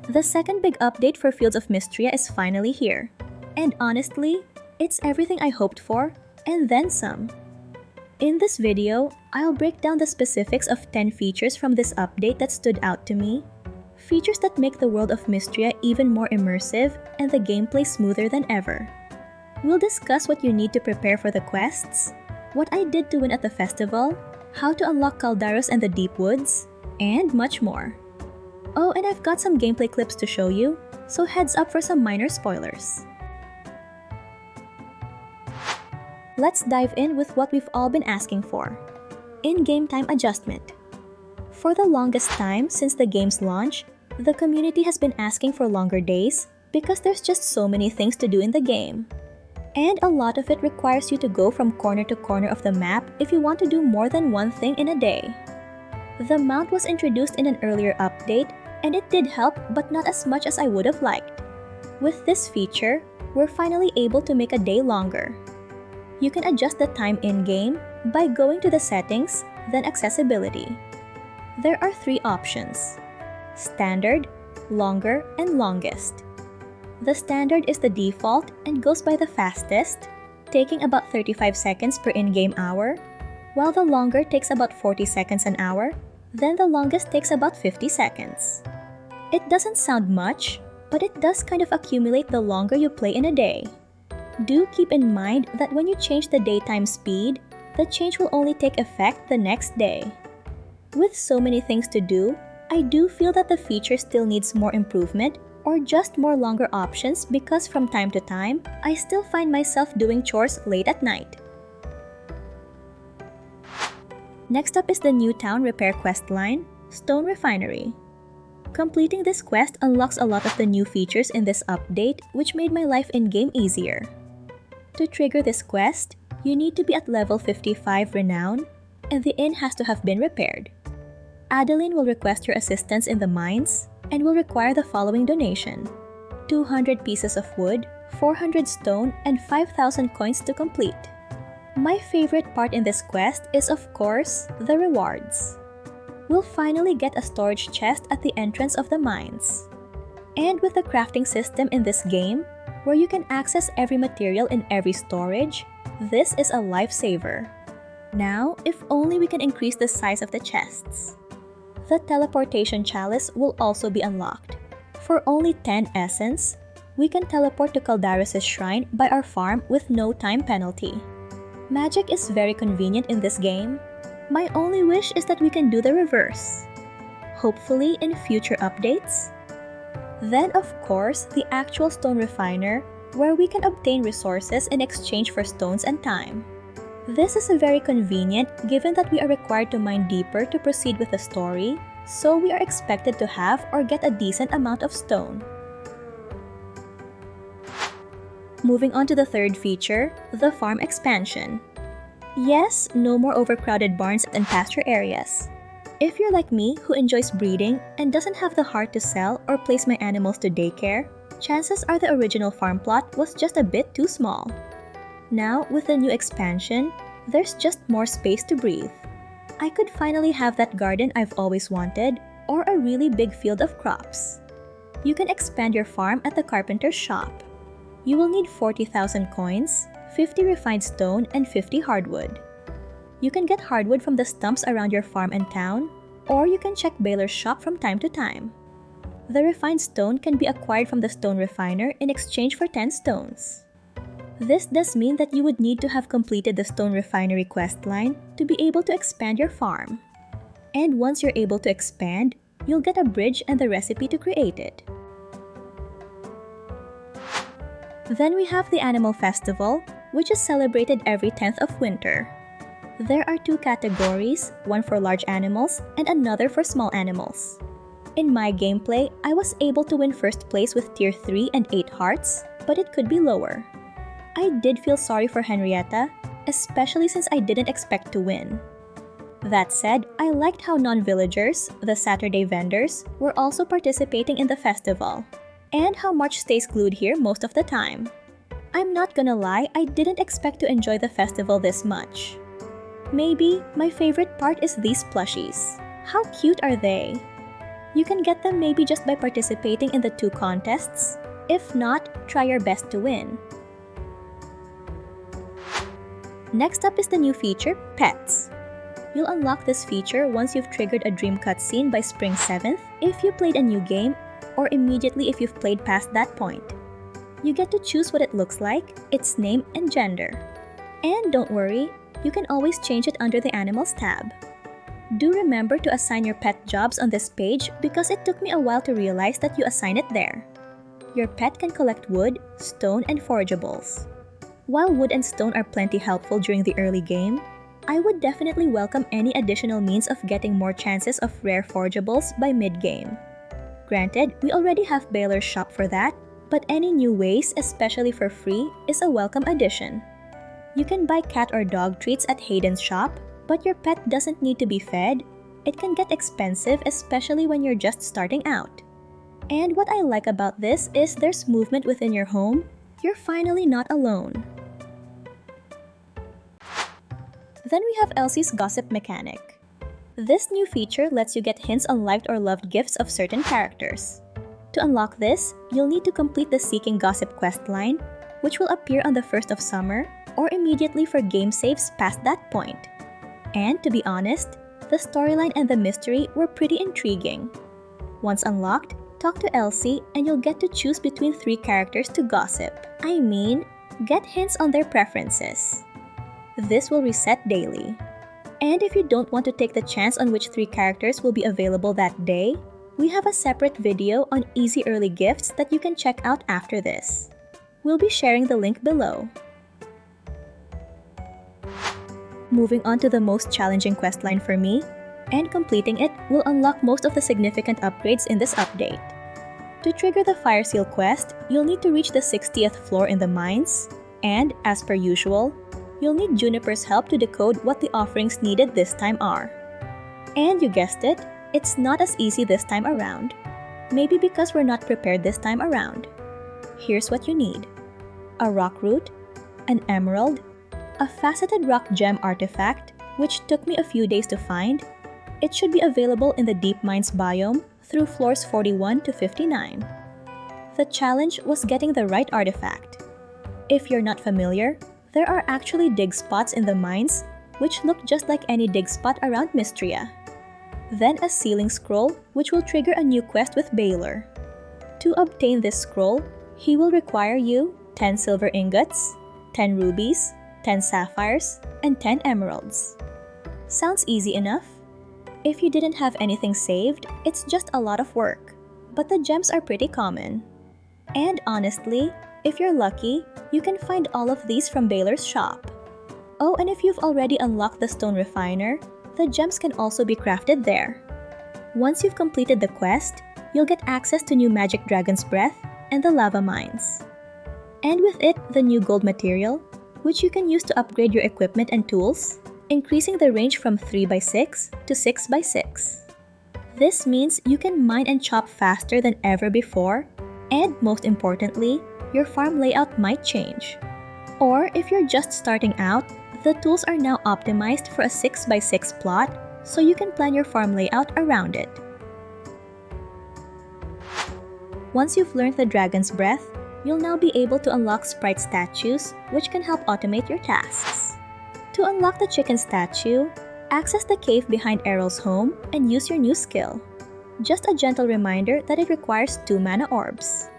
The second big update for Fields of Mistria is finally here. And honestly, it's everything I hoped for, and then some. In this video, I'll break down the specifics of 10 features from this update that stood out to me. Features that make the world of Mistria even more immersive and the gameplay smoother than ever. We'll discuss what you need to prepare for the quests, what I did to win at the festival, how to unlock Caldarus and the Deep Woods, and much more. Oh, and I've got some gameplay clips to show you, so heads up for some minor spoilers. Let's dive in with what we've all been asking for: in-game time adjustment. For the longest time since the game's launch, the community has been asking for longer days because there's just so many things to do in the game. And a lot of it requires you to go from corner to corner of the map if you want to do more than one thing in a day. The mount was introduced in an earlier update, and it did help, but not as much as I would have liked. With this feature, we're finally able to make a day longer. You can adjust the time in-game by going to the settings, then accessibility. There are 3 options: standard, longer, and longest. The standard is the default and goes by the fastest, taking about 35 seconds per in-game hour, while the longer takes about 40 seconds an hour, then the longest takes about 50 seconds. It doesn't sound much, but it does kind of accumulate the longer you play in a day. Do keep in mind that when you change the daytime speed, the change will only take effect the next day. With so many things to do, I do feel that the feature still needs more improvement or just more longer options because from time to time, I still find myself doing chores late at night. Next up is the new town repair quest line, Stone Refinery. Completing this quest unlocks a lot of the new features in this update, which made my life in-game easier. To trigger this quest, you need to be at level 55 Renown, and the inn has to have been repaired. Adeline will request your assistance in the mines, and will require the following donation: 200 pieces of wood, 400 stone, and 5,000 coins to complete. My favorite part in this quest is, of course, the rewards. We'll finally get a storage chest at the entrance of the mines. And with the crafting system in this game, where you can access every material in every storage, this is a lifesaver. Now, if only we can increase the size of the chests. The teleportation chalice will also be unlocked. For only 10 essence, we can teleport to Caldarus' shrine by our farm with no time penalty. Magic is very convenient in this game. My only wish is that we can do the reverse. Hopefully in future updates. Then of course, the actual stone refiner, where we can obtain resources in exchange for stones and time. This is very convenient given that we are required to mine deeper to proceed with the story, so we are expected to have or get a decent amount of stone. Moving on to the third feature, the farm expansion. Yes, no more overcrowded barns and pasture areas. If you're like me who enjoys breeding and doesn't have the heart to sell or place my animals to daycare, chances are the original farm plot was just a bit too small. Now, with the new expansion, there's just more space to breathe. I could finally have that garden I've always wanted, or a really big field of crops. You can expand your farm at the carpenter's shop. You will need 40,000 coins, 50 refined stone, and 50 hardwood. You can get hardwood from the stumps around your farm and town, or you can check Baylor's shop from time to time. The refined stone can be acquired from the stone refiner in exchange for 10 stones. This does mean that you would need to have completed the stone refinery quest line to be able to expand your farm. And once you're able to expand, you'll get a bridge and the recipe to create it. Then we have the Animal Festival, which is celebrated every 10th of winter. There are 2 categories, one for large animals and another for small animals. In my gameplay, I was able to win first place with tier 3 and 8 hearts, but it could be lower. I did feel sorry for Henrietta, especially since I didn't expect to win. That said, I liked how non-villagers, the Saturday vendors, were also participating in the festival, and how March stays glued here most of the time. I'm not gonna lie, I didn't expect to enjoy the festival this much. Maybe my favorite part is these plushies. How cute are they? You can get them maybe just by participating in the 2 contests. If not, try your best to win. Next up is the new feature, Pets. You'll unlock this feature once you've triggered a dream cutscene by Spring 7th if you played a new game, or immediately if you've played past that point. You get to choose what it looks like, its name, and gender. And don't worry, you can always change it under the Animals tab. Do remember to assign your pet jobs on this page because it took me a while to realize that you assign it there. Your pet can collect wood, stone, and forageables. While wood and stone are plenty helpful during the early game, I would definitely welcome any additional means of getting more chances of rare forageables by mid-game. Granted, we already have Baylor's shop for that, but any new ways, especially for free, is a welcome addition. You can buy cat or dog treats at Hayden's shop, but your pet doesn't need to be fed. It can get expensive, especially when you're just starting out. And what I like about this is there's movement within your home. You're finally not alone. Then we have Elsie's Gossip mechanic. This new feature lets you get hints on liked or loved gifts of certain characters. To unlock this, you'll need to complete the Seeking Gossip questline, which will appear on the 1st of summer, or immediately for game saves past that point. And to be honest, the storyline and the mystery were pretty intriguing. Once unlocked, talk to Elsie and you'll get to choose between 3 characters to gossip. I mean, get hints on their preferences. This will reset daily. And if you don't want to take the chance on which 3 characters will be available that day, we have a separate video on easy early gifts that you can check out after this. We'll be sharing the link below. Moving on to the most challenging questline for me, and completing it will unlock most of the significant upgrades in this update. To trigger the Fire Seal quest, you'll need to reach the 60th floor in the mines, and, as per usual, you'll need Juniper's help to decode what the offerings needed this time are. And you guessed it, it's not as easy this time around. Maybe because we're not prepared this time around. Here's what you need: a rock root, an emerald, a faceted rock gem artifact, which took me a few days to find. It should be available in the Deep Mines biome through floors 41 to 59. The challenge was getting the right artifact. If you're not familiar, there are actually dig spots in the mines, which look just like any dig spot around Mistria. Then a sealing scroll, which will trigger a new quest with Baylor. To obtain this scroll, he will require you 10 silver ingots, 10 rubies, 10 sapphires, and 10 emeralds. Sounds easy enough? If you didn't have anything saved, it's just a lot of work, but the gems are pretty common. And honestly, if you're lucky, you can find all of these from Baylor's shop. Oh, and if you've already unlocked the stone refiner, the gems can also be crafted there. Once you've completed the quest, you'll get access to new Magic Dragon's Breath and the lava mines. And with it, the new gold material, which you can use to upgrade your equipment and tools, increasing the range from 3x6 to 6x6. This means you can mine and chop faster than ever before, and most importantly, your farm layout might change. Or if you're just starting out, the tools are now optimized for a 6x6 plot, so you can plan your farm layout around it. Once you've learned the Dragon's Breath, you'll now be able to unlock sprite statues, which can help automate your tasks. To unlock the chicken statue, access the cave behind Errol's home and use your new skill. Just a gentle reminder that it requires 2 mana orbs.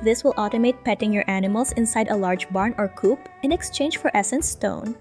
This will automate petting your animals inside a large barn or coop in exchange for essence stone.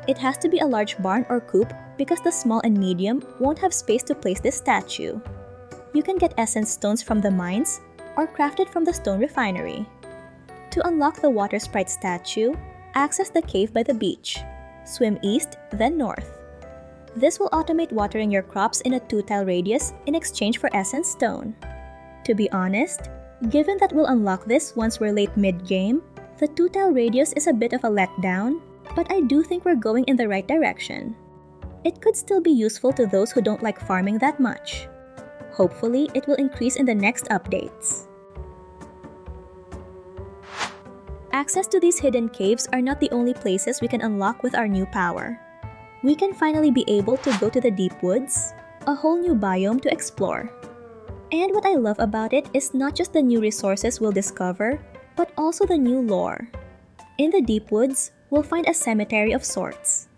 It has to be a large barn or coop because the small and medium won't have space to place this statue. You can get essence stones from the mines or craft it from the stone refinery. To unlock the water sprite statue, access the cave by the beach. Swim east, then north. This will automate watering your crops in a 2-tile radius in exchange for essence stone. To be honest, given that we'll unlock this once we're late mid-game, the 2-tile radius is a bit of a letdown, but I do think we're going in the right direction. It could still be useful to those who don't like farming that much. Hopefully, it will increase in the next updates. Access to these hidden caves are not the only places we can unlock with our new power. We can finally be able to go to the deep woods, a whole new biome to explore. And what I love about it is not just the new resources we'll discover, but also the new lore. In the Deep Woods, we'll find a cemetery of sorts.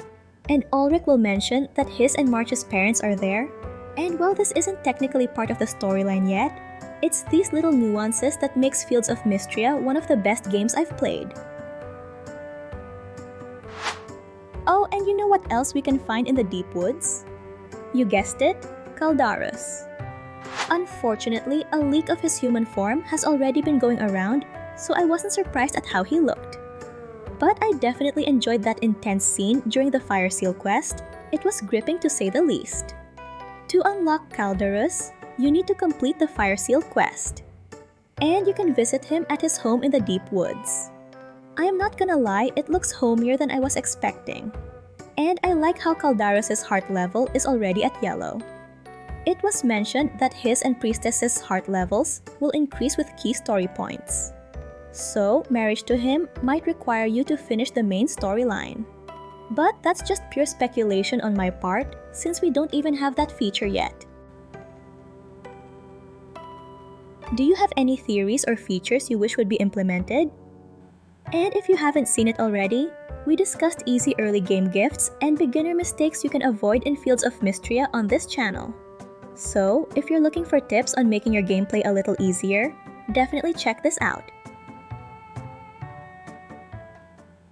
And Ulrich will mention that his and March's parents are there, and while this isn't technically part of the storyline yet, it's these little nuances that makes Fields of Mistria one of the best games I've played. Oh, and you know what else we can find in the Deep Woods? You guessed it, Caldarus. Unfortunately, a leak of his human form has already been going around, so I wasn't surprised at how he looked. But I definitely enjoyed that intense scene during the Fire Seal quest. It was gripping to say the least. To unlock Caldarus, you need to complete the Fire Seal quest. And you can visit him at his home in the Deep Woods. I am not gonna lie, it looks homier than I was expecting. And I like how Caldarus' heart level is already at yellow. It was mentioned that his and Priestess's heart levels will increase with key story points. So, marriage to him might require you to finish the main storyline. But that's just pure speculation on my part, since we don't even have that feature yet. Do you have any theories or features you wish would be implemented? And if you haven't seen it already, we discussed easy early game gifts and beginner mistakes you can avoid in Fields of Mistria on this channel. So, if you're looking for tips on making your gameplay a little easier, definitely check this out.